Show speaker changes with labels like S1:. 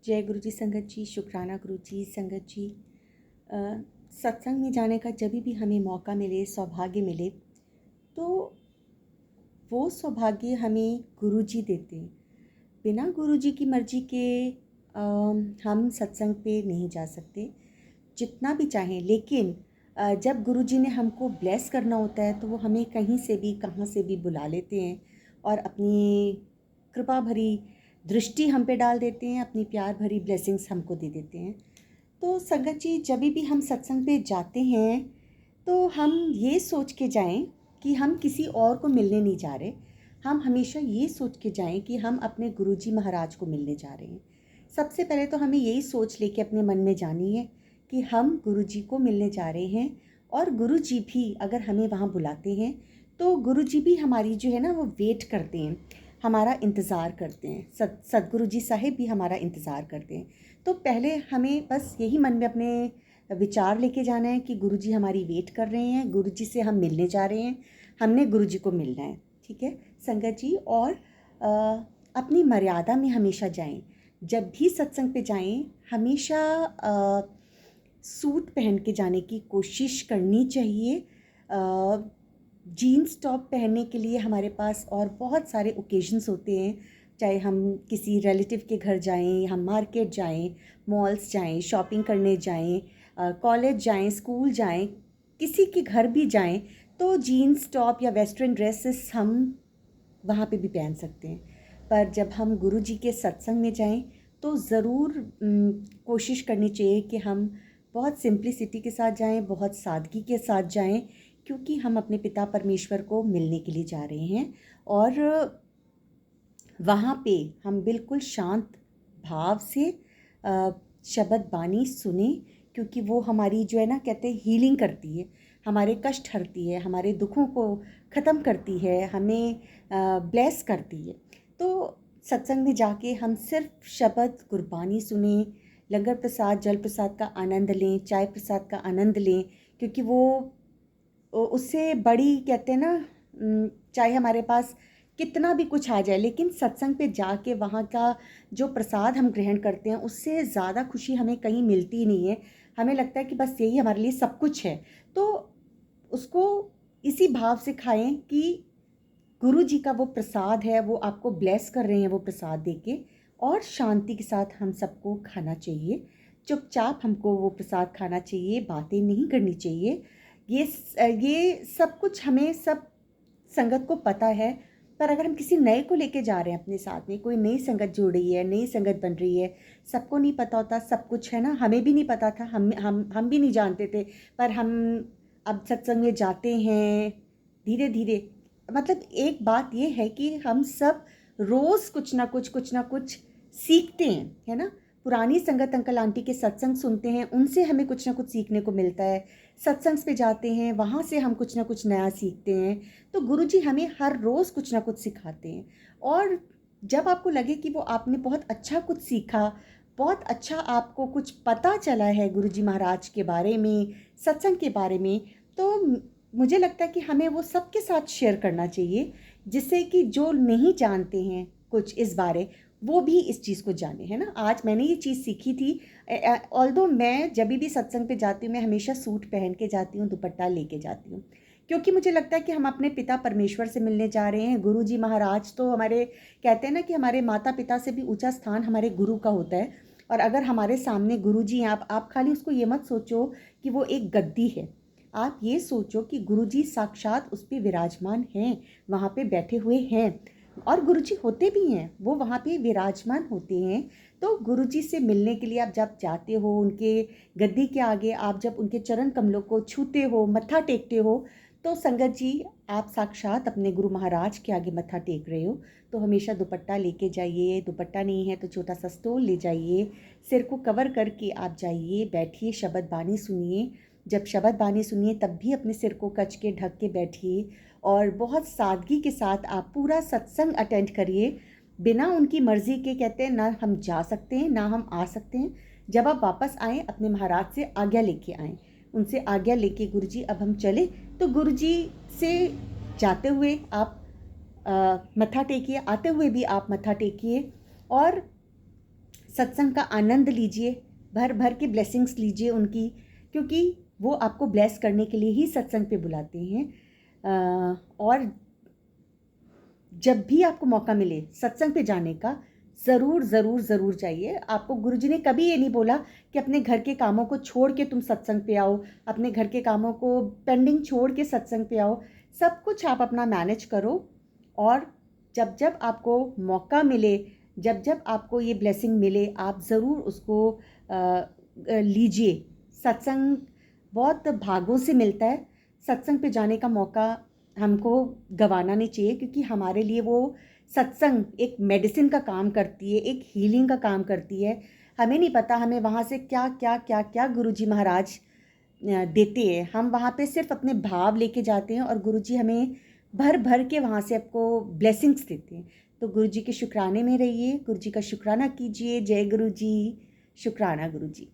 S1: जय गुरु जी संगत जी, शुक्राना गुरु जी संगत जी। सत्संग में जाने का जब भी हमें मौका मिले, सौभाग्य मिले, तो वो सौभाग्य हमें गुरु जी देते हैं। बिना गुरु जी की मर्जी के हम सत्संग पे नहीं जा सकते, जितना भी चाहें। लेकिन जब गुरु जी ने हमको ब्लेस करना होता है तो वो हमें कहीं से भी, कहाँ से भी बुला लेते हैं और अपनी कृपा भरी दृष्टि हम पे डाल देते हैं, अपनी प्यार भरी ब्लेसिंग्स हमको दे देते हैं। तो संगत जी, जब भी हम सत्संग पे जाते हैं तो हम ये सोच के जाएं कि हम किसी और को मिलने नहीं जा रहे। हम हमेशा ये सोच के जाएं कि हम अपने गुरुजी महाराज को मिलने जा रहे हैं। सबसे पहले तो हमें यही सोच लेके अपने मन में जानी है कि हम गुरुजी को मिलने जा रहे हैं, और गुरुजी भी अगर हमें वहाँ बुलाते हैं तो गुरुजी भी हमारी जो है ना वो वेट करते हैं, हमारा इंतज़ार करते हैं। सतगुरु जी साहिब भी हमारा इंतज़ार करते हैं। तो पहले हमें बस यही मन में अपने विचार लेके जाना है कि गुरुजी हमारी वेट कर रहे हैं, गुरुजी से हम मिलने जा रहे हैं, हमने गुरुजी को मिलना है। ठीक है संगत जी। और अपनी मर्यादा में हमेशा जाएं। जब भी सत्संग पे जाएं हमेशा सूट पहन के जाने की कोशिश करनी चाहिए। जीन्स टॉप पहनने के लिए हमारे पास और बहुत सारे ओकेजन्स होते हैं, चाहे हम किसी रिलेटिव के घर जाएं, हम मार्केट जाएं, मॉल्स जाएं, शॉपिंग करने जाएं, कॉलेज जाएं, स्कूल जाएं, किसी के घर भी जाएं, तो जीन्स टॉप या वेस्टर्न ड्रेसेस हम वहाँ पे भी पहन सकते हैं। पर जब हम गुरु जी के सत्संग में जाएं तो ज़रूर कोशिश करनी चाहिए कि हम बहुत सिंप्लिसिटी के साथ जाएं, बहुत सादगी के साथ जाएं, क्योंकि हम अपने पिता परमेश्वर को मिलने के लिए जा रहे हैं। और वहाँ पे हम बिल्कुल शांत भाव से शब्द बानी सुने, क्योंकि वो हमारी जो है ना कहते हैं हीलिंग करती है, हमारे कष्ट हरती है, हमारे दुखों को ख़त्म करती है, हमें ब्लेस करती है। तो सत्संग में जाके हम सिर्फ शब्द गुरबानी सुने, लंगर प्रसाद जल प्रसाद का आनंद लें, चाय प्रसाद का आनंद लें, क्योंकि वो उससे बड़ी कहते हैं ना, चाहे हमारे पास कितना भी कुछ आ जाए, लेकिन सत्संग पे जाके वहाँ का जो प्रसाद हम ग्रहण करते हैं उससे ज़्यादा खुशी हमें कहीं मिलती ही नहीं है। हमें लगता है कि बस यही हमारे लिए सब कुछ है। तो उसको इसी भाव से खाएं कि गुरु जी का वो प्रसाद है, वो आपको ब्लेस कर रहे हैं वो प्रसाद देके, और शांति के साथ हम सबको खाना चाहिए। चुपचाप हमको वो प्रसाद खाना चाहिए, बातें नहीं करनी चाहिए। ये सब कुछ हमें सब संगत को पता है। पर अगर हम किसी नए को लेके जा रहे हैं अपने साथ में, कोई नई संगत जुड़ रही है, नई संगत बन रही है, सबको नहीं पता होता सब कुछ, है ना। हमें भी नहीं पता था, हम भी नहीं जानते थे। पर हम अब सत्संग में जाते हैं धीरे धीरे। मतलब एक बात ये है कि हम सब रोज़ कुछ ना कुछ सीखते हैं, है ना। पुरानी संगत अंकल आंटी के सत्संग सुनते हैं, उनसे हमें कुछ ना कुछ सीखने को मिलता है। सत्संग पे जाते हैं, वहाँ से हम कुछ ना कुछ नया सीखते हैं। तो गुरुजी हमें हर रोज़ कुछ ना कुछ सिखाते हैं। और जब आपको लगे कि वो आपने बहुत अच्छा कुछ सीखा, बहुत अच्छा आपको कुछ पता चला है गुरुजी महाराज के बारे में, सत्संग के बारे में, तो मुझे लगता है कि हमें वो सबके साथ शेयर करना चाहिए, जिससे कि जो नहीं जानते हैं कुछ इस बारे, वो भी इस चीज़ को जाने, है ना। आज मैंने ये चीज़ सीखी थी। ऑल्दो मैं जब भी सत्संग पे जाती हूँ मैं हमेशा सूट पहन के जाती हूँ, दुपट्टा लेके जाती हूँ, क्योंकि मुझे लगता है कि हम अपने पिता परमेश्वर से मिलने जा रहे हैं। गुरु जी महाराज तो हमारे, कहते हैं ना कि हमारे माता पिता से भी ऊंचा स्थान हमारे गुरु का होता है। और अगर हमारे सामने गुरु जी हैं, आप खाली उसको ये मत सोचो कि वो एक गद्दी है, आप ये सोचो कि गुरुजी साक्षात उस पर विराजमान हैं, वहाँ पे बैठे हुए हैं। और गुरुजी होते भी हैं, वो वहाँ पे विराजमान होते हैं। तो गुरुजी से मिलने के लिए आप जब जाते हो, उनके गद्दी के आगे आप जब उनके चरण कमलों को छूते हो, मत्था टेकते हो, तो संगत जी आप साक्षात अपने गुरु महाराज के आगे मत्था टेक रहे हो। तो हमेशा दुपट्टा लेके जाइए, दुपट्टा नहीं है तो छोटा सा स्टोल ले जाइए, सिर को कवर करके आप जाइए, बैठिए, शब्द बानी सुनिए। जब शब्द बानी सुनिए तब भी अपने सिर को कच के ढक के बैठिए, और बहुत सादगी के साथ आप पूरा सत्संग अटेंड करिए। बिना उनकी मर्ज़ी के, कहते हैं ना हम जा सकते हैं ना हम आ सकते हैं। जब आप वापस आएँ अपने महाराज से आज्ञा लेके आएँ, उनसे आज्ञा लेके गुरुजी अब हम चले, तो गुरुजी से जाते हुए आप मत्था टेकिए, आते हुए भी आप मत्था टेकिए। और सत्संग का आनंद लीजिए, भर भर के ब्लेसिंग्स लीजिए उनकी, क्योंकि वो आपको ब्लेस करने के लिए ही सत्संग पे बुलाते हैं। और जब भी आपको मौका मिले सत्संग पे जाने का, ज़रूर ज़रूर ज़रूर जाइए। आपको गुरुजी ने कभी ये नहीं बोला कि अपने घर के कामों को छोड़ के तुम सत्संग पे आओ, अपने घर के कामों को पेंडिंग छोड़ के सत्संग पे आओ। सब कुछ आप अपना मैनेज करो, और जब जब आपको मौका मिले, जब जब आपको ये ब्लेसिंग मिले, आप ज़रूर उसको लीजिए। सत्संग बहुत भागों से मिलता है। सत्संग पे जाने का मौका हमको गंवाना नहीं चाहिए, क्योंकि हमारे लिए वो सत्संग एक मेडिसिन का काम करती है, एक हीलिंग का काम करती है। हमें नहीं पता हमें वहाँ से क्या क्या क्या क्या गुरुजी महाराज देते हैं। हम वहाँ पे सिर्फ अपने भाव लेके जाते हैं, और गुरुजी हमें भर भर के वहाँ से आपको ब्लेसिंग्स देते हैं। तो गुरुजी के शुक्राने में रहिए, गुरुजी का शुक्राना कीजिए। जय गुरुजी, शुक्राना गुरुजी।